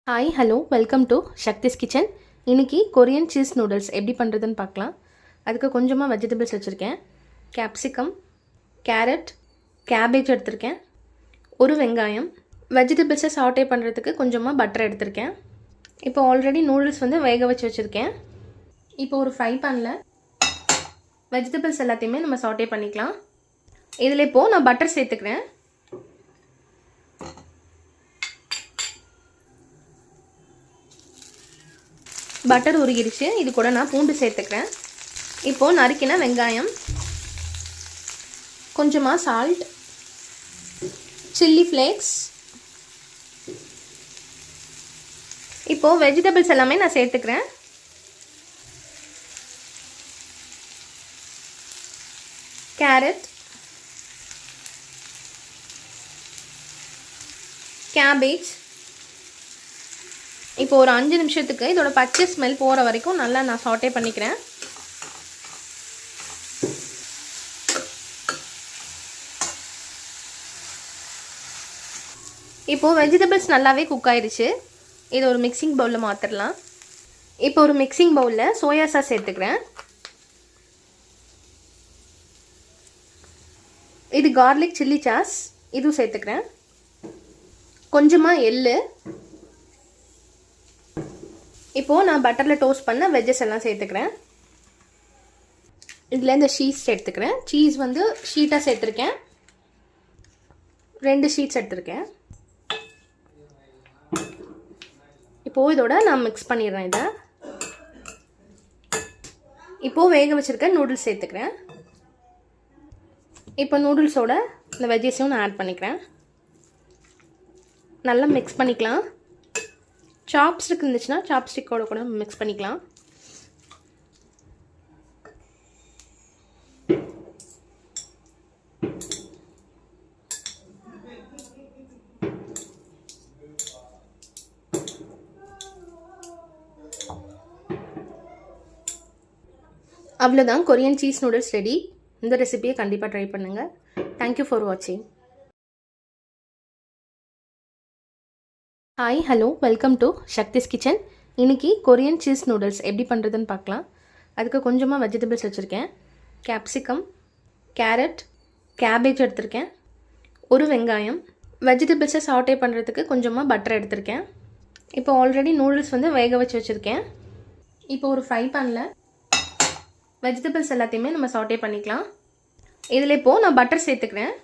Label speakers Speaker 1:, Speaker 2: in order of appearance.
Speaker 1: Hi hello welcome to Sakthi's kitchen. இன்றைக்கி Korean cheese noodles எப்படி பண்ணுறதுன்னு பார்க்கலாம். அதுக்கு கொஞ்சமாக வெஜிடபிள்ஸ் வச்சுருக்கேன். கேப்சிகம், கேரட், கேபேஜ் எடுத்திருக்கேன். ஒரு வெங்காயம். வெஜிடபிள்ஸை சாட்டே பண்ணுறதுக்கு கொஞ்சமாக பட்டர் எடுத்திருக்கேன். இப்போ ஆல்ரெடி நூடுல்ஸ் வேக வச்சு வச்சுருக்கேன். இப்போ ஒரு ஃப்ரை பேனில் வெஜிடபிள்ஸ் எல்லாத்தையுமே நம்ம சாட்டே பண்ணிக்கலாம். இதில் இப்போது நான் பட்டர் சேர்த்துக்கிறேன். பட்டர் உருகிடுச்சு. இது கூட நான் பூண்டு சேர்த்துக்கிறேன். இப்போது நறுக்கின வெங்காயம், கொஞ்சமாக சால்ட், சில்லி ஃப்ளேக்ஸ். இப்போது வெஜிடபிள்ஸ் எல்லாமே நான் சேர்த்துக்கிறேன். Carrot, cabbage. இப்போ ஒரு 5 நிமிஷத்துக்கு இதோட பச்சை ஸ்மெல் போகிற வரைக்கும் நல்லா நான் சாட்டே பண்ணிக்கிறேன். இப்போது வெஜிடபிள்ஸ் நல்லாவே குக் ஆயிடுச்சு. இதை ஒரு மிக்சிங் பவுலில் மாற்றிடலாம். இப்போ ஒரு மிக்சிங் பவுலில் சோயா சாஸ் சேர்த்துக்கிறேன். இது கார்லிக் சில்லி சாஸ், இதுவும் சேர்த்துக்கிறேன். கொஞ்சமாக எள்ளு. இப்போது நான் பட்டரில் டோஸ்ட் பண்ண வெஜ்ஜஸ் எல்லாம் சேர்த்துக்கிறேன். இதில் இந்த சீஸ் சேர்த்துக்கிறேன். சீஸ் ஷீட்டாக சேர்த்துருக்கேன். 2 ஷீட்ஸ் எடுத்துருக்கேன். இப்போது இதோட நான் மிக்ஸ் பண்ணிடுறேன். இதை இப்போது வேக வச்சுருக்க நூடுல்ஸ் சேர்த்துக்கிறேன். இப்போ நூடுல்ஸோட இந்த வெஜ்ஜஸையும் நான் ஆட் பண்ணிக்கிறேன். நல்லா மிக்ஸ் பண்ணிக்கலாம். சாப்ஸ்டிக் இருந்துச்சுன்னா சாப்ஸ்டிக்கோட கூட மிக்ஸ் பண்ணிக்கலாம். அவ்வளோதான், கொரியன் சீஸ் நூடுல்ஸ் ரெடி. இந்த ரெசிபியை கண்டிப்பாக ட்ரை பண்ணுங்கள். தேங்க்யூ ஃபார் வாட்சிங். Hi hello welcome to Sakthi's kitchen. இன்றைக்கி கொரியன் சீஸ் நூடுல்ஸ் எப்படி பண்ணுறதுன்னு பார்க்கலாம். அதுக்கு கொஞ்சமாக வெஜிடபிள்ஸ் வச்சுருக்கேன். கேப்சிகம், கேரட், கேபேஜ் எடுத்திருக்கேன். ஒரு வெங்காயம். வெஜிடபிள்ஸை சாட்டே பண்ணுறதுக்கு கொஞ்சமாக பட்டர் எடுத்திருக்கேன். இப்போ ஆல்ரெடி நூடுல்ஸ் வேக வச்சு வச்சுருக்கேன். இப்போ ஒரு ஃப்ரை பேனில் வெஜிடபிள்ஸ் எல்லாத்தையுமே நம்ம சாட்டே பண்ணிக்கலாம். இதில் இப்போது நான் பட்டர் சேர்த்துக்கிறேன்.